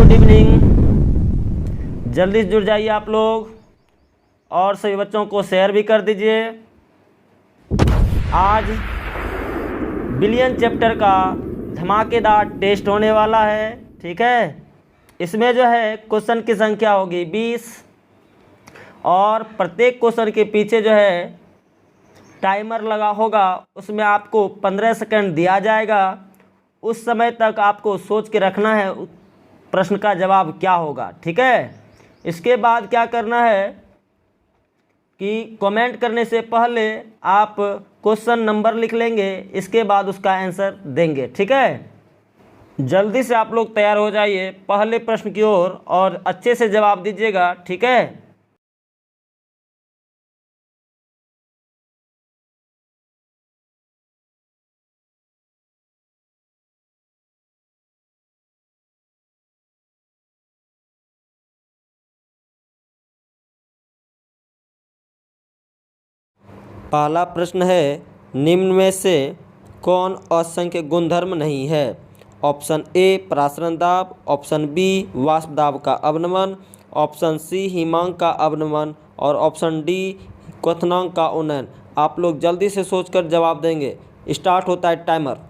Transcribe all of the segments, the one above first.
Good evening. जल्दी से जुड़ जाइए आप लोग और सभी बच्चों को शेयर भी कर दीजिए। आज बिलियन चैप्टर का धमाकेदार टेस्ट होने वाला है, ठीक है। इसमें जो है क्वेश्चन की संख्या होगी 20 और प्रत्येक क्वेश्चन के पीछे जो है टाइमर लगा होगा। उसमें आपको 15 सेकंड दिया जाएगा। उस समय तक आपको सोच के रखना है प्रश्न का जवाब क्या होगा, ठीक है। इसके बाद क्या करना है कि कमेंट करने से पहले आप क्वेश्चन नंबर लिख लेंगे, इसके बाद उसका आंसर देंगे, ठीक है। जल्दी से आप लोग तैयार हो जाइए पहले प्रश्न की ओर और अच्छे से जवाब दीजिएगा, ठीक है। पहला प्रश्न है, निम्न में से कौन असंख्य गुणधर्म नहीं है। ऑप्शन ए प्रासरण दाब, ऑप्शन बी वाष्प दाब का अवनमन, ऑप्शन सी हिमांक का अवनमन और ऑप्शन डी क्वथनांक का उन्नयन। आप लोग जल्दी से सोचकर जवाब देंगे। स्टार्ट होता है टाइमर।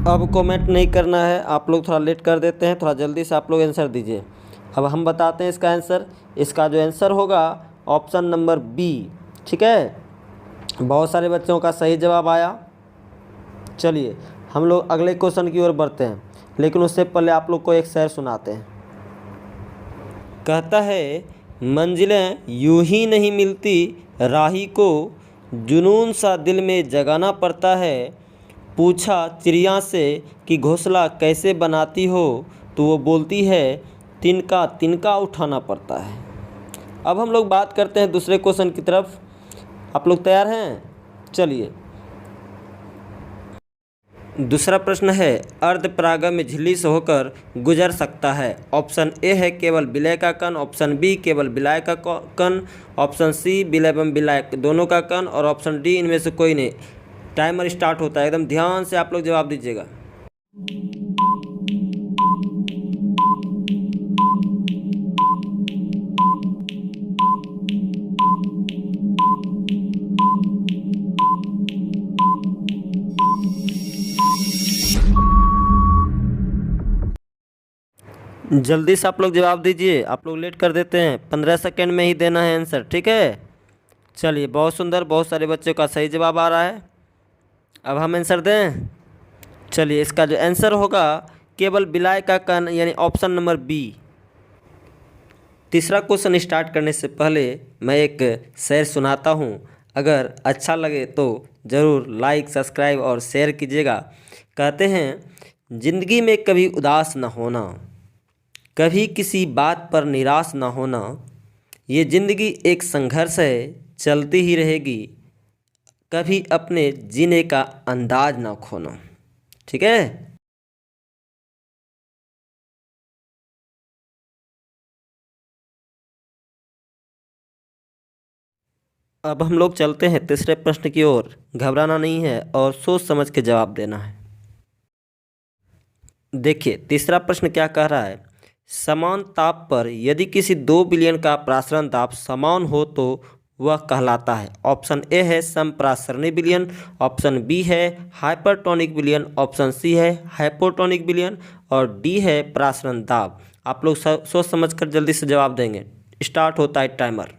अब कमेंट नहीं करना है, आप लोग थोड़ा लेट कर देते हैं, थोड़ा जल्दी से आप लोग आंसर दीजिए। अब हम बताते हैं इसका आंसर। इसका जो आंसर होगा ऑप्शन नंबर बी, ठीक है। बहुत सारे बच्चों का सही जवाब आया। चलिए हम लोग अगले क्वेश्चन की ओर बढ़ते हैं, लेकिन उससे पहले आप लोग को एक शेर सुनाते हैं। कहता है, मंजिलें यूं ही नहीं मिलती, राही को जुनून सा दिल में जगाना पड़ता है। पूछा चिड़िया से कि घोंसला कैसे बनाती हो, तो वो बोलती है तिनका तिनका उठाना पड़ता है। अब हम लोग बात करते हैं दूसरे क्वेश्चन की तरफ। आप लोग तैयार हैं? चलिए दूसरा प्रश्न है, अर्ध परागण में झिल्ली से होकर गुजर सकता है। ऑप्शन ए है केवल विलय का कण, ऑप्शन बी केवल विलय का कण, ऑप्शन सी विलय एवं विलय दोनों का कण और ऑप्शन डी इनमें से कोई नहीं। टाइमर स्टार्ट होता है, एकदम ध्यान से आप लोग जवाब दीजिएगा। जल्दी से आप लोग जवाब दीजिए, आप लोग लेट कर देते हैं। 15 सेकंड में ही देना है आंसर, ठीक है। चलिए बहुत सुंदर, बहुत सारे बच्चों का सही जवाब आ रहा है। अब हम आंसर दें। चलिए इसका जो आंसर होगा केवल विलय का कण, यानी ऑप्शन नंबर बी। तीसरा क्वेश्चन स्टार्ट करने से पहले मैं एक शेर सुनाता हूँ। अगर अच्छा लगे तो ज़रूर लाइक, सब्सक्राइब और शेयर कीजिएगा। कहते हैं, जिंदगी में कभी उदास न होना, कभी किसी बात पर निराश न होना। ये ज़िंदगी एक संघर्ष है, चलती ही रहेगी। कभी अपने जीने का अंदाज ना खोना, ठीक है। अब हम लोग चलते हैं तीसरे प्रश्न की ओर। घबराना नहीं है और सोच समझ के जवाब देना है। देखिए तीसरा प्रश्न क्या कह रहा है, समान ताप पर यदि किसी 2 बिलियन का प्रासरण ताप समान हो तो वह कहलाता है। ऑप्शन ए है समप्रासरणी विलयन, ऑप्शन बी है हाइपरटोनिक विलयन, ऑप्शन सी है हाइपोटोनिक विलयन और डी है प्रासरण दाब। आप लोग सोच समझकर जल्दी से जवाब देंगे। स्टार्ट होता है टाइमर।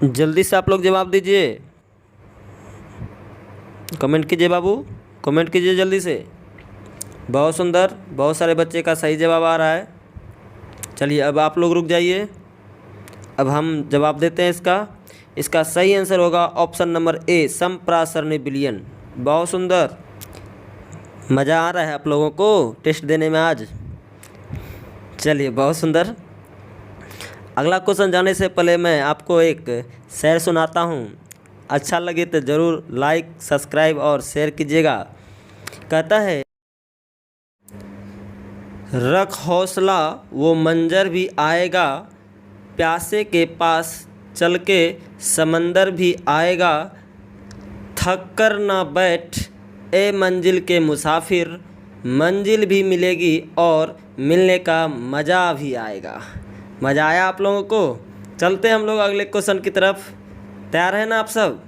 जल्दी से आप लोग जवाब दीजिए, कमेंट कीजिए बाबू, कमेंट कीजिए जल्दी से। बहुत सुंदर, बहुत सारे बच्चे का सही जवाब आ रहा है। चलिए अब आप लोग रुक जाइए, अब हम जवाब देते हैं इसका सही आंसर होगा ऑप्शन नंबर ए समप्रासरणी विलयन। बहुत सुंदर, मज़ा आ रहा है आप लोगों को टेस्ट देने में आज? चलिए बहुत सुंदर। अगला क्वेश्चन जाने से पहले मैं आपको एक शेर सुनाता हूँ। अच्छा लगे तो ज़रूर लाइक, सब्सक्राइब और शेयर कीजिएगा। कहता है, रख हौसला वो मंजर भी आएगा, प्यासे के पास चल के समंदर भी आएगा, थक कर ना बैठ ए मंजिल के मुसाफिर, मंजिल भी मिलेगी और मिलने का मज़ा भी आएगा। मज़ा आया आप लोगों को? चलते हम लोग अगले क्वेश्चन की तरफ। तैयार हैं ना आप सब?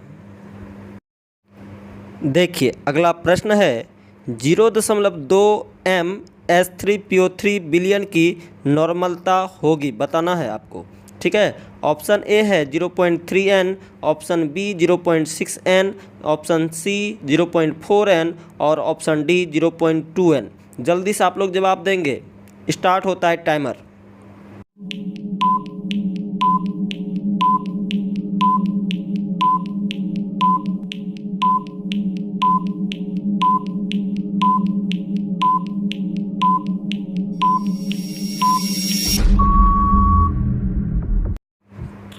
देखिए अगला प्रश्न है, 0.2 MS3PO3 बिलियन की नॉर्मलता होगी, बताना है आपको। ठीक है, ऑप्शन ए है 0.3 N, option B 0.6 N, option C 0.4 N और ऑप्शन डी 0.2 N। जल्दी से आप लोग जवाब देंगे। स्टार्ट होता है टाइमर।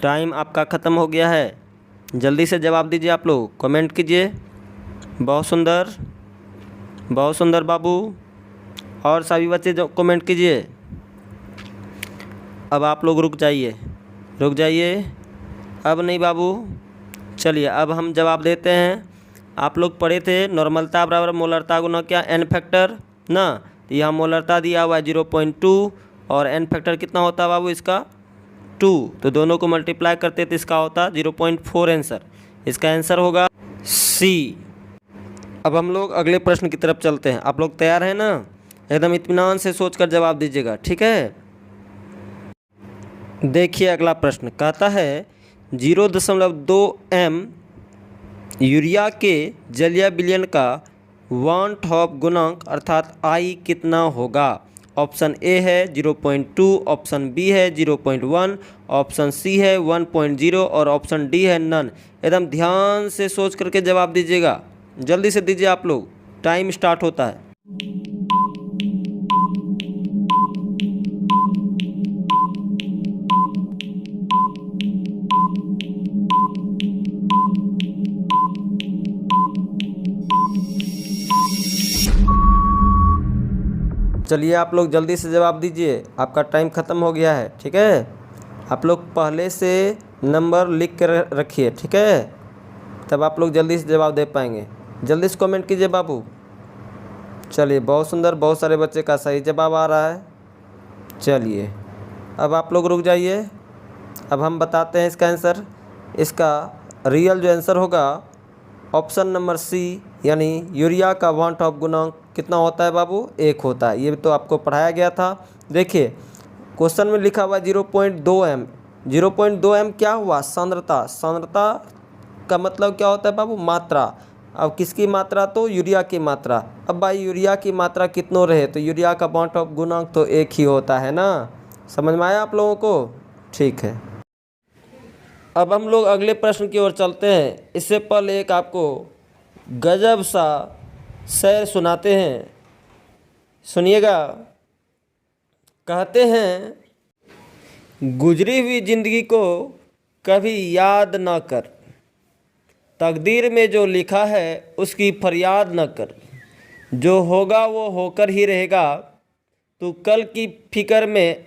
टाइम आपका ख़त्म हो गया है। जल्दी से जवाब दीजिए आप लोग, कमेंट कीजिए। बहुत सुंदर, बहुत सुंदर बाबू। और सभी बच्चे जो कमेंट कीजिए। अब आप लोग रुक जाइए, रुक जाइए। अब नहीं बाबू। चलिए अब हम जवाब देते हैं। आप लोग पढ़े थे नॉर्मलता बराबर मोलरता गुना क्या एन फैक्टर ना। तो यहाँ मोलरता दिया हुआ है 0.2 और एन फैक्टर कितना होता है बाबू इसका 2। तो दोनों को मल्टीप्लाई करते तो इसका होता 0.4 आंसर। इसका आंसर होगा सी। अब हम लोग अगले प्रश्न की तरफ चलते हैं। आप लोग तैयार हैं ना? एकदम इत्मीनान से सोचकर जवाब दीजिएगा, ठीक है? देखिए अगला प्रश्न कहता है 0.2 M यूरिया के जलीय विलयन का वन टॉप गुणांक अर्थात I कितना होगा? ऑप्शन ए है 0.2, ऑप्शन बी है 0.1, ऑप्शन सी है 1.0 और ऑप्शन डी है नन। एकदम ध्यान से सोच करके जवाब दीजिएगा। जल्दी से दीजिए आप लोग, टाइम स्टार्ट होता है। चलिए आप लोग जल्दी से जवाब दीजिए, आपका टाइम ख़त्म हो गया है। ठीक है, आप लोग पहले से नंबर लिख कर रखिए, ठीक है? तब आप लोग जल्दी से जवाब दे पाएंगे। जल्दी से कमेंट कीजिए बाबू। चलिए बहुत सुंदर, बहुत सारे बच्चे का सही जवाब आ रहा है। चलिए अब आप लोग रुक जाइए। अब हम बताते हैं इसका आंसर। इसका रियल जो आंसर होगा ऑप्शन नंबर सी, यानी यूरिया का वन टॉप गुणांक कितना होता है बाबू? 1 होता है। ये तो आपको पढ़ाया गया था। देखिए क्वेश्चन में लिखा हुआ 0.2 M। 0.2 M क्या हुआ? सांद्रता। सांद्रता का मतलब क्या होता है बाबू? मात्रा। अब किसकी मात्रा? तो यूरिया की मात्रा। अब भाई यूरिया की मात्रा कितनों रहे तो यूरिया का वन टॉप गुणांक तो 1 ही होता है ना। समझ में आया आप लोगों को? ठीक है, अब हम लोग अगले प्रश्न की ओर चलते हैं। इससे पहले एक आपको गजब सा शेर सुनाते हैं, सुनिएगा। कहते हैं, गुजरी हुई जिंदगी को कभी याद ना कर, तकदीर में जो लिखा है उसकी फरियाद न कर, जो होगा वो होकर ही रहेगा, तू कल की फिक्र में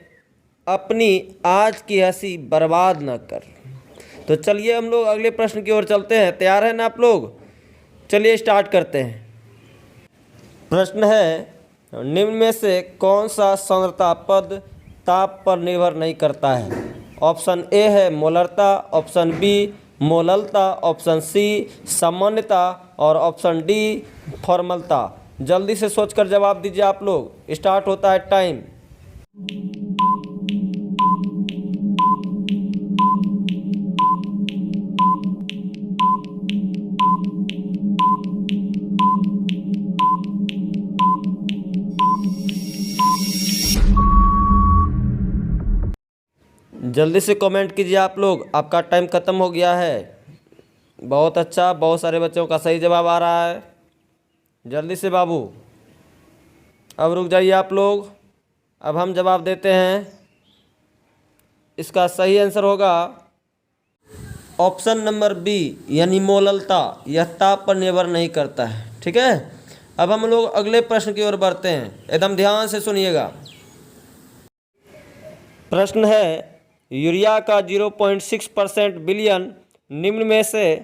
अपनी आज की हंसी बर्बाद न कर। तो चलिए हम लोग अगले प्रश्न की ओर चलते हैं। तैयार हैं ना आप लोग? चलिए स्टार्ट करते हैं। प्रश्न है, निम्न में से कौन सा सांद्रता पद ताप पर निर्भर नहीं करता है? ऑप्शन ए है मोलरता, ऑप्शन बी मोललता, ऑप्शन सी सामान्यता और ऑप्शन डी फॉर्मलता। जल्दी से सोचकर जवाब दीजिए आप लोग। स्टार्ट होता है टाइम। जल्दी से कमेंट कीजिए आप लोग, आपका टाइम ख़त्म हो गया है। बहुत अच्छा, बहुत सारे बच्चों का सही जवाब आ रहा है। जल्दी से बाबू। अब रुक जाइए आप लोग, अब हम जवाब देते हैं। इसका सही आंसर होगा ऑप्शन नंबर बी, यानी मोललता। यह ताप पर निर्भर नहीं करता है। ठीक है, अब हम लोग अगले प्रश्न की ओर बढ़ते हैं, एकदम ध्यान से सुनिएगा। प्रश्न है, यूरिया का 0.6% विलयन निम्न में से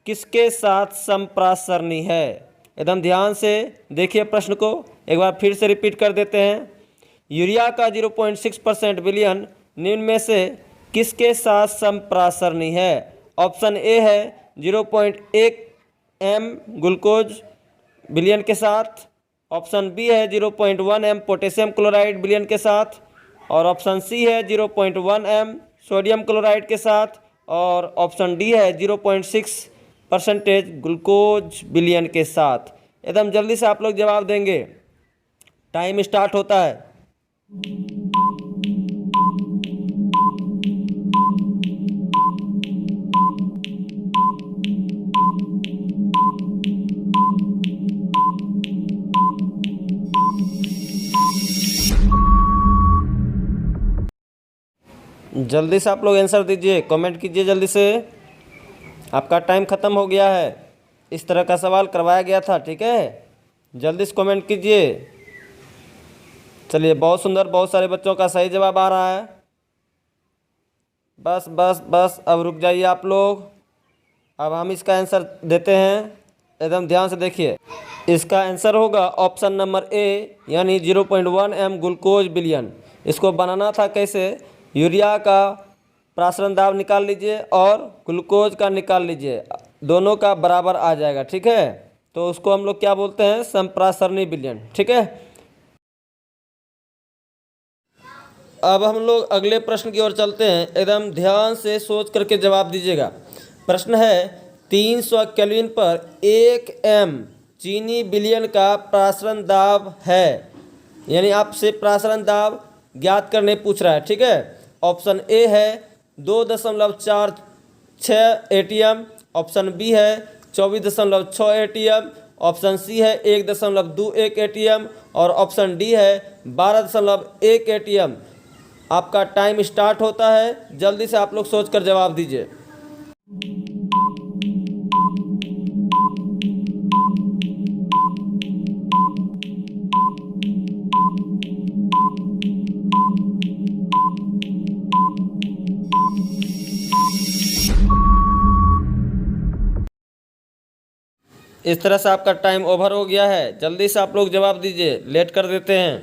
किसके साथ संप्रासरणी है? एकदम ध्यान से देखिए प्रश्न को, एक बार फिर से रिपीट कर देते हैं। यूरिया का 0.6% विलयन निम्न में से किसके साथ संप्रासरणी है? ऑप्शन ए है 0.1 m ग्लूकोज विलयन के साथ, ऑप्शन बी है 0.1 m पोटेशियम क्लोराइड विलयन के साथ, और ऑप्शन सी है 0.1 m सोडियम क्लोराइड के साथ, और ऑप्शन डी है 0.6% ग्लूकोज विलयन के साथ। एकदम जल्दी से आप लोग जवाब देंगे, टाइम स्टार्ट होता है। जल्दी से आप लोग आंसर दीजिए, कमेंट कीजिए जल्दी से, आपका टाइम ख़त्म हो गया है। इस तरह का सवाल करवाया गया था। ठीक है, जल्दी से कमेंट कीजिए। चलिए, बहुत सुंदर, बहुत सारे बच्चों का सही जवाब आ रहा है। बस बस बस, अब रुक जाइए आप लोग, अब हम इसका आंसर देते हैं। एकदम ध्यान से देखिए, इसका आंसर होगा ऑप्शन नंबर ए, यानी 0.1 m ग्लूकोज विलयन। इसको बनाना था कैसे? यूरिया का प्रासरण दाब निकाल लीजिए और ग्लूकोज का निकाल लीजिए, दोनों का बराबर आ जाएगा। ठीक है, तो उसको हम लोग क्या बोलते हैं? संप्रासरणी विलयन। ठीक है, अब हम लोग अगले प्रश्न की ओर चलते हैं, एकदम ध्यान से सोच करके जवाब दीजिएगा। प्रश्न है, 300 केल्विन पर 1 m चीनी विलयन का प्रासरण दाब है, यानी आपसे प्रासरण दाब ज्ञात करने पूछ रहा है। ठीक है, ऑप्शन ए है 2.46 ATM, ऑप्शन बी है 24.6 ATM, ऑप्शन सी है 1.21 ATM, और ऑप्शन डी है 12.1 ATM। आपका टाइम स्टार्ट होता है, जल्दी से आप लोग सोचकर जवाब दीजिए। इस तरह से आपका टाइम ओवर हो गया है, जल्दी से आप लोग जवाब दीजिए, लेट कर देते हैं।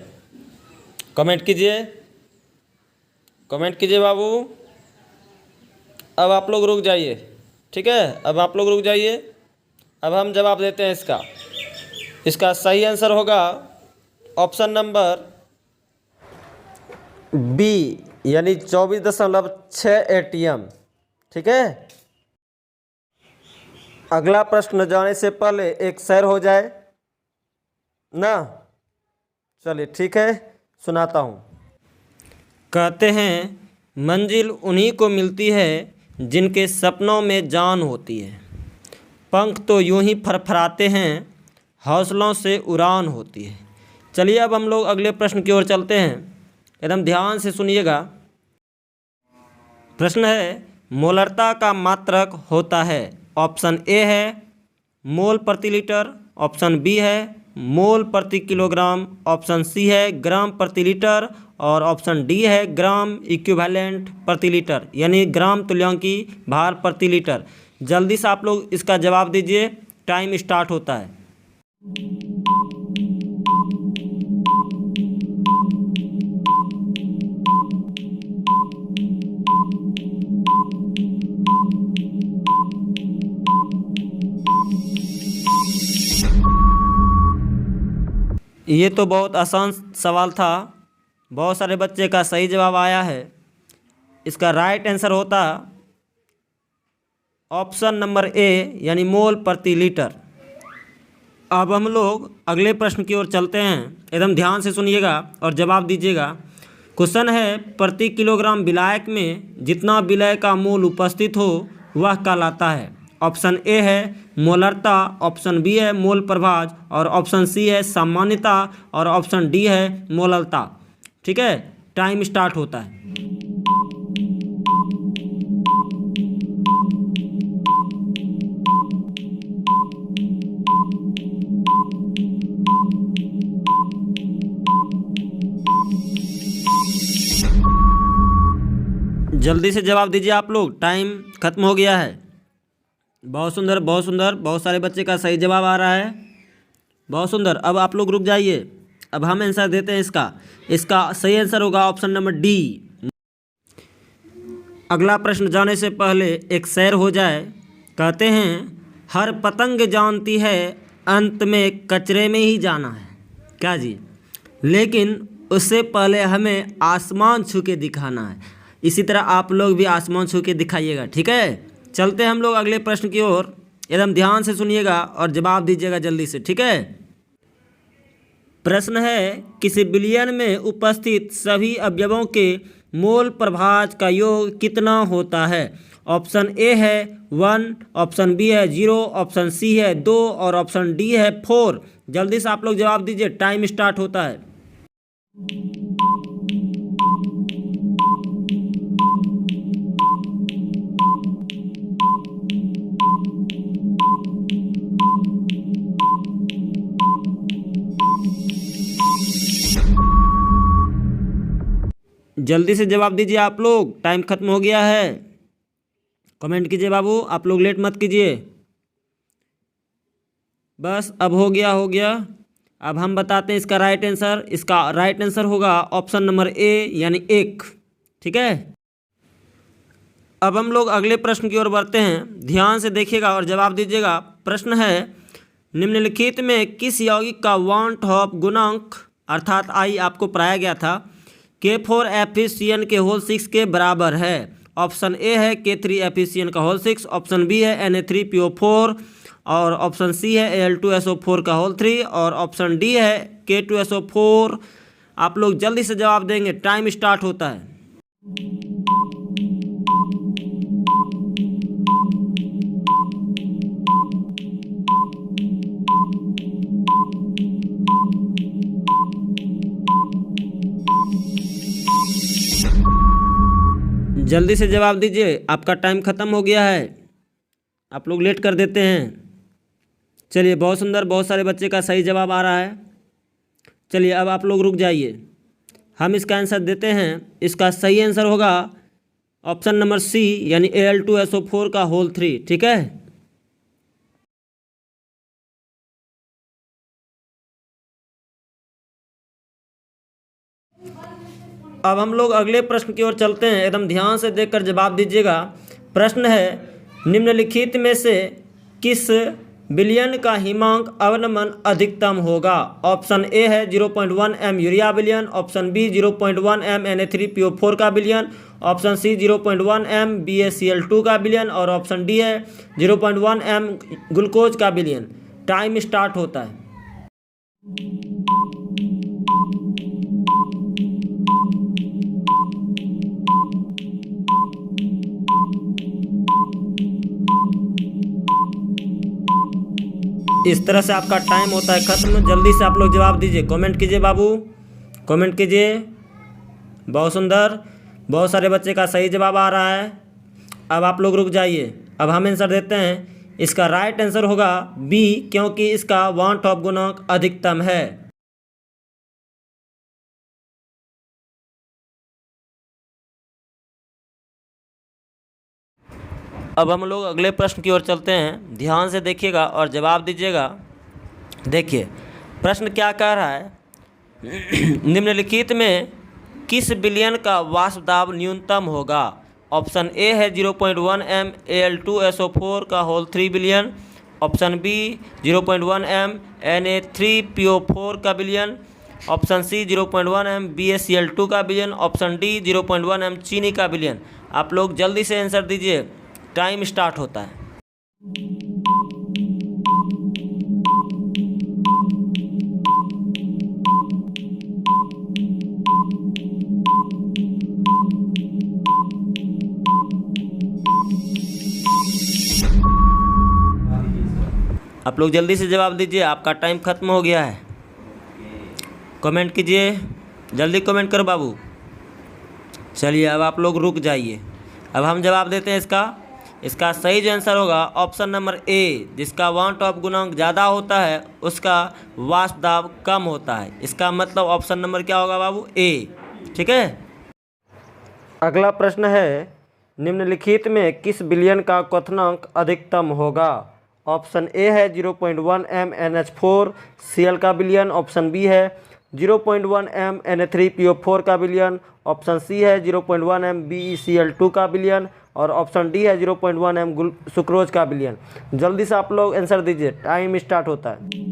कमेंट कीजिए, कमेंट कीजिए बाबू। अब आप लोग रुक जाइए। ठीक है, अब आप लोग रुक जाइए, अब हम जवाब देते हैं इसका। इसका सही आंसर होगा ऑप्शन नंबर बी, यानी 24.6 ATM। ठीक है, अगला प्रश्न जाने से पहले एक शेर हो जाए ना। चलिए ठीक है, सुनाता हूँ। कहते हैं मंजिल उन्हीं को मिलती है जिनके सपनों में जान होती है, पंख तो यूं ही फरफराते हैं, हौसलों से उड़ान होती है। चलिए, अब हम लोग अगले प्रश्न की ओर चलते हैं, एकदम ध्यान से सुनिएगा। प्रश्न है, मोलरता का मात्रक होता है? ऑप्शन ए है मोल प्रति लीटर, ऑप्शन बी है मोल प्रति किलोग्राम, ऑप्शन सी है ग्राम प्रति लीटर, और ऑप्शन डी है ग्राम इक्विवेलेंट प्रति लीटर, यानी ग्राम तुल्यांकी भार प्रति लीटर। जल्दी से आप लोग इसका जवाब दीजिए, टाइम स्टार्ट होता है। ये तो बहुत आसान सवाल था, बहुत सारे बच्चे का सही जवाब आया है। इसका राइट आंसर होता ऑप्शन नंबर ए, यानी मोल प्रति लीटर। अब हम लोग अगले प्रश्न की ओर चलते हैं, एकदम ध्यान से सुनिएगा और जवाब दीजिएगा। क्वेश्चन है, प्रति किलोग्राम विलायक में जितना विलय का मोल उपस्थित हो वह कहलाता है? ऑप्शन ए है मोलरता, ऑप्शन बी है मोल प्रभाज, और ऑप्शन सी है सामान्यता, और ऑप्शन डी है मोललता। ठीक है, टाइम स्टार्ट होता है। जल्दी से जवाब दीजिए आप लोग, टाइम खत्म हो गया है। बहुत सुंदर, बहुत सुंदर, बहुत सारे बच्चे का सही जवाब आ रहा है, बहुत सुंदर। अब आप लोग रुक जाइए, अब हम आंसर देते हैं इसका। इसका सही आंसर होगा ऑप्शन नंबर डी। अगला प्रश्न जाने से पहले एक शेर हो जाए। कहते हैं हर पतंग जानती है अंत में कचरे में ही जाना है, क्या जी, लेकिन उससे पहले हमें आसमान छू के दिखाना है। इसी तरह आप लोग भी आसमान छू के दिखाइएगा। ठीक है, चलते हैं हम लोग अगले प्रश्न की ओर। एकदम ध्यान से सुनिएगा और जवाब दीजिएगा जल्दी से। ठीक है, प्रश्न है किसी विलयन में उपस्थित सभी अवयवों के मोल प्रभाज का योग कितना होता है। ऑप्शन ए है 1, ऑप्शन बी है 0, ऑप्शन सी है 2 और ऑप्शन डी है 4। जल्दी से आप लोग जवाब दीजिए, टाइम स्टार्ट होता है। जल्दी से जवाब दीजिए आप लोग, टाइम खत्म हो गया है। कमेंट कीजिए बाबू, आप लोग लेट मत कीजिए। बस अब हो गया, हो गया। अब हम बताते हैं इसका राइट आंसर। इसका राइट आंसर होगा ऑप्शन नंबर ए यानी 1। ठीक है, अब हम लोग अगले प्रश्न की ओर बढ़ते हैं। ध्यान से देखिएगा और जवाब दीजिएगा। प्रश्न है निम्नलिखित में किस यौगिक का वन टॉप गुणांक अर्थात आई आपको पढ़ाया गया था K4FeCN के होल 6 के बराबर है। ऑप्शन ए है K3FeCN का होल 6, ऑप्शन बी है Na3PO4 और ऑप्शन सी है Al2SO4 का होल 3 और ऑप्शन डी है K2SO4। आप लोग जल्दी से जवाब देंगे, टाइम स्टार्ट होता है। जल्दी से जवाब दीजिए, आपका टाइम ख़त्म हो गया है, आप लोग लेट कर देते हैं। चलिए, बहुत सुंदर, बहुत सारे बच्चे का सही जवाब आ रहा है। चलिए, अब आप लोग रुक जाइए, हम इसका आंसर देते हैं। इसका सही आंसर होगा ऑप्शन नंबर सी यानी Al2SO4 का होल 3। ठीक है, अब हम लोग अगले प्रश्न की ओर चलते हैं। एकदम ध्यान से देखकर जवाब दीजिएगा। प्रश्न है निम्नलिखित में से किस विलयन का हिमांक अवनमन अधिकतम होगा। ऑप्शन ए है 0.1 m यूरिया विलयन, ऑप्शन बी 0.1 m Na3PO4 का विलयन, ऑप्शन सी 0.1 m BaCl2 का विलयन और ऑप्शन डी है 0.1 m ग्लूकोज का विलयन। टाइम स्टार्ट होता है। इस तरह से आपका टाइम होता है खत्म। जल्दी से आप लोग जवाब दीजिए, कमेंट कीजिए बाबू, कमेंट कीजिए। बहुत सुंदर, बहुत सारे बच्चे का सही जवाब आ रहा है। अब आप लोग रुक जाइए, अब हम आंसर देते हैं। इसका राइट आंसर होगा बी, क्योंकि इसका वन टॉप गुणांक अधिकतम है। अब हम लोग अगले प्रश्न की ओर चलते हैं। ध्यान से देखिएगा और जवाब दीजिएगा। देखिए, प्रश्न क्या कह रहा है निम्नलिखित में किस विलयन का वाष्प दाब न्यूनतम होगा। ऑप्शन ए है 0.1 m Al2SO4 का होल 3 विलयन, ऑप्शन बी 0.1 m Na3PO4 का विलयन, ऑप्शन सी 0.1 m BaCl2 का विलयन, ऑप्शन डी 0.1 m चीनी का विलयन। आप लोग जल्दी से आंसर दीजिए, टाइम स्टार्ट होता है। आप लोग जल्दी से जवाब दीजिए, आपका टाइम खत्म हो गया है। कमेंट कीजिए, जल्दी कमेंट करो बाबू। चलिए अब आप लोग रुक जाइए। अब हम जवाब देते हैं इसका सही जो आंसर होगा ऑप्शन नंबर ए, जिसका वांट ऑफ गुणांक ज़्यादा होता है उसका वाष्प दाब कम होता है। इसका मतलब ऑप्शन नंबर क्या होगा बाबू? ए। ठीक है। अगला प्रश्न है, निम्नलिखित में किस विलयन का क्वथनांक अधिकतम होगा? ऑप्शन ए है 0.1 m NH4 Cl का विलयन, ऑप्शन बी है 0.1 m Na3PO4 का विलयन, ऑप्शन सी है 0.1 m BeCl2 का विलयन और ऑप्शन डी है 0.1 m सुक्रोज का विलयन। जल्दी से आप लोग आंसर दीजिए, टाइम स्टार्ट होता है।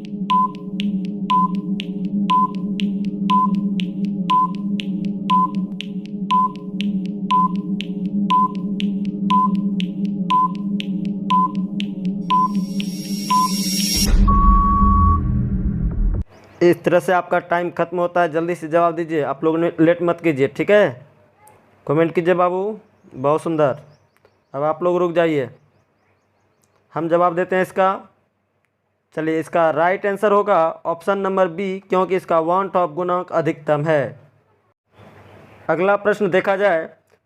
इस तरह से आपका टाइम खत्म होता है। जल्दी से जवाब दीजिए, आप लोग ने लेट मत कीजिए। ठीक है, कमेंट कीजिए बाबू। बहुत सुंदर। अब आप लोग रुक जाइए, हम जवाब देते हैं इसका। चलिए, इसका राइट आंसर होगा ऑप्शन नंबर बी, क्योंकि इसका वांट ऑफ गुणांक अधिकतम है। अगला प्रश्न देखा जाए।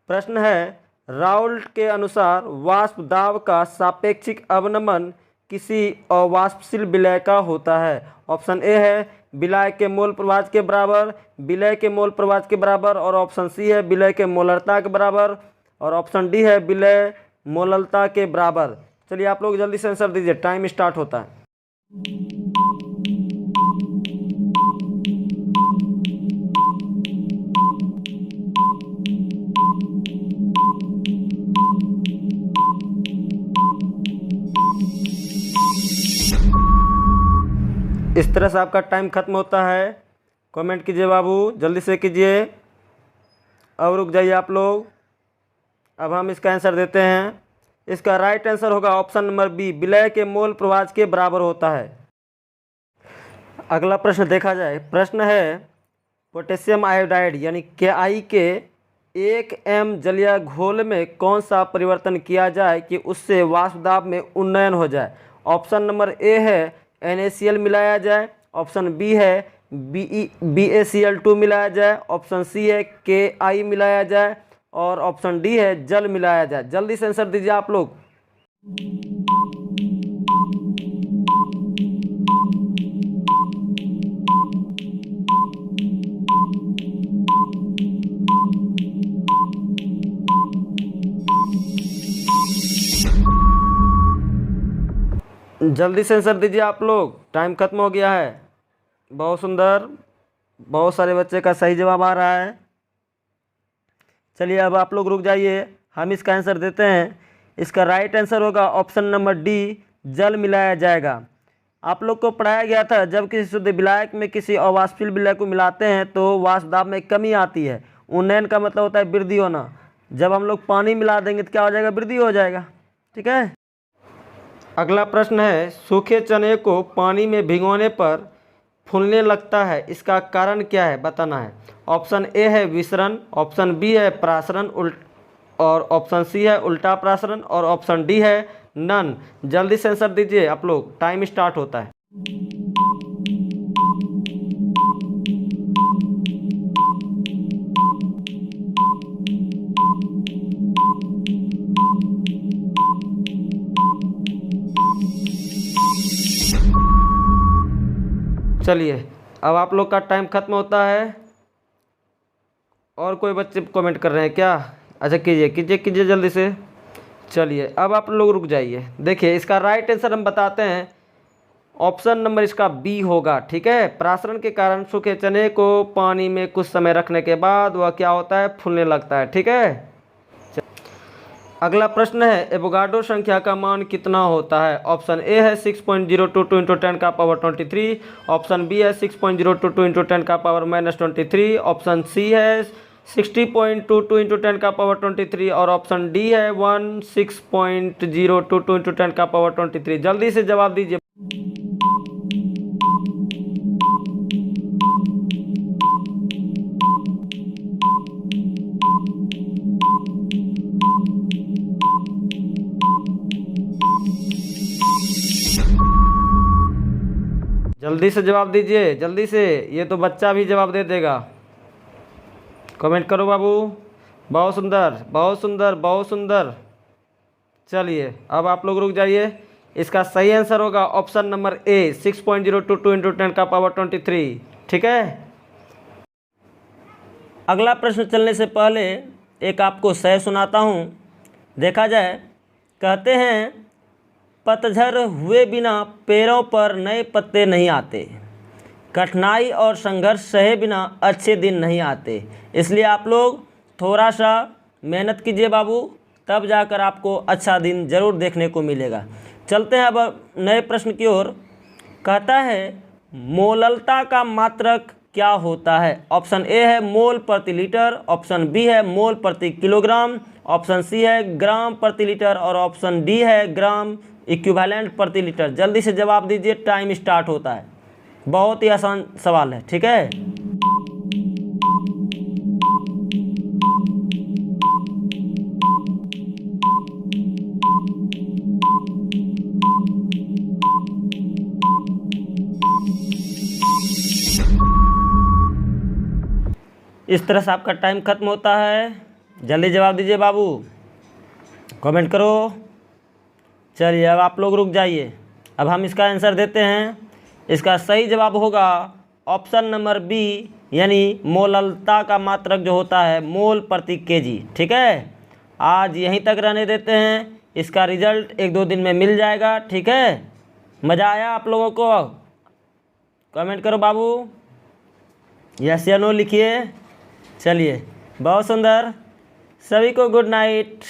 प्रश्न है, राउल्ट के अनुसार वाष्प दाब का सापेक्षिक अवनमन किसी अवाष्पशील विलय का होता है। ऑप्शन ए है विलय के मोल प्रवाह के बराबर, विलय के मोल प्रवाह के बराबर और ऑप्शन सी है विलय के मोलरता के बराबर और ऑप्शन डी है विलय मोललता के बराबर। चलिए आप लोग जल्दी से आंसर दीजिए, टाइम स्टार्ट होता है। इस तरह से आपका टाइम खत्म होता है। कमेंट कीजिए बाबू, जल्दी से कीजिए। अब रुक जाइए आप लोग। अब हम इसका आंसर देते हैं। इसका राइट आंसर होगा ऑप्शन नंबर बी, विलय के मोल प्रवाह के बराबर होता है। अगला प्रश्न देखा जाए। प्रश्न है, पोटेशियम आयोडाइड यानी KI के 1 m जलीय घोल में कौन सा परिवर्तन किया जाए कि उससे वाष्प दाब में उन्नयन हो जाए? ऑप्शन नंबर ए है NaCl मिलाया जाए, ऑप्शन बी है BaCl2 मिलाया जाए, ऑप्शन सी है KI मिलाया जाए और ऑप्शन डी है जल मिलाया जाए। जल्दी से आंसर दीजिए आप लोग। जल्दी से आंसर दीजिए आप लोग, टाइम खत्म हो गया है। बहुत सुंदर, बहुत सारे बच्चे का सही जवाब आ रहा है। चलिए अब आप लोग रुक जाइए, हम इसका आंसर देते हैं। इसका राइट आंसर होगा ऑप्शन नंबर डी, जल मिलाया जाएगा। आप लोग को पढ़ाया गया था, जब किसी शुद्ध विलायक में किसी अवाष्पशील विलय को मिलाते हैं तो वाष्प दाब में कमी आती है। उन्नयन का मतलब होता है वृद्धि होना। जब हम लोग पानी मिला देंगे तो क्या हो जाएगा? वृद्धि हो जाएगा। ठीक है। अगला प्रश्न है, सूखे चने को पानी में भिगोने पर फूलने लगता है, इसका कारण क्या है? बताना है। ऑप्शन ए है विसरण, ऑप्शन बी है प्रासरण और ऑप्शन सी है उल्टा प्रासरण और ऑप्शन डी है नन। जल्दी से आंसर दीजिए आप लोग, टाइम स्टार्ट होता है। चलिए अब आप लोग का टाइम खत्म होता है। और कोई बच्चे कमेंट कर रहे हैं क्या? अच्छा, कीजिए कीजिए कीजिए जल्दी से। चलिए अब आप लोग रुक जाइए। देखिए इसका राइट आंसर हम बताते हैं, ऑप्शन नंबर इसका बी होगा। ठीक है, प्रासरण के कारण सूखे चने को पानी में कुछ समय रखने के बाद वह क्या होता है? फूलने लगता है। ठीक है। अगला प्रश्न है, एवोगाड्रो संख्या का मान कितना होता है? ऑप्शन ए है 6.022 इंटू 10 का पावर 23, ऑप्शन बी है 6.022 इंटू 10 का पावर -23, ऑप्शन सी है 60.22 इंटू 10 का पावर 23 और ऑप्शन डी है 16.022 इंटू 10 का पावर 23। जल्दी से जवाब दीजिए। जल्दी से जवाब दीजिए, जल्दी से, ये तो बच्चा भी जवाब दे देगा। कमेंट करो बाबू। बहुत सुंदर, बहुत सुंदर, बहुत सुंदर। चलिए अब आप लोग रुक जाइए। इसका सही आंसर होगा ऑप्शन नंबर ए, 6.022 इंटू 10 का पावर 23। ठीक है। अगला प्रश्न चलने से पहले एक आपको शय सुनाता हूँ। देखा जाए, कहते हैं पतझड़ हुए बिना पेड़ों पर नए पत्ते नहीं आते, कठिनाई और संघर्ष सहे बिना अच्छे दिन नहीं आते। इसलिए आप लोग थोड़ा सा मेहनत कीजिए बाबू, तब जाकर आपको अच्छा दिन ज़रूर देखने को मिलेगा। चलते हैं अब नए प्रश्न की ओर। कहता है मोललता का मात्रक क्या होता है? ऑप्शन ए है मोल प्रति लीटर, ऑप्शन बी है मोल प्रति किलोग्राम, ऑप्शन सी है ग्राम प्रति लीटर और ऑप्शन डी है ग्राम इक्विवेलेंट प्रति लीटर। जल्दी से जवाब दीजिए, टाइम स्टार्ट होता है। बहुत ही आसान सवाल है। ठीक है। इस तरह से आपका टाइम खत्म होता है। जल्दी जवाब दीजिए बाबू, कमेंट करो। चलिए अब आप लोग रुक जाइए। अब हम इसका आंसर देते हैं। इसका सही जवाब होगा ऑप्शन नंबर बी, यानी मोललता का मात्रक जो होता है मोल प्रति केजी। ठीक है। आज यहीं तक रहने देते हैं। इसका रिजल्ट 1-2 दिन में मिल जाएगा। ठीक है। मज़ा आया आप लोगों को? कमेंट करो बाबू, यस या नो लिखिए। चलिए, बहुत सुंदर। सभी को गुड नाइट।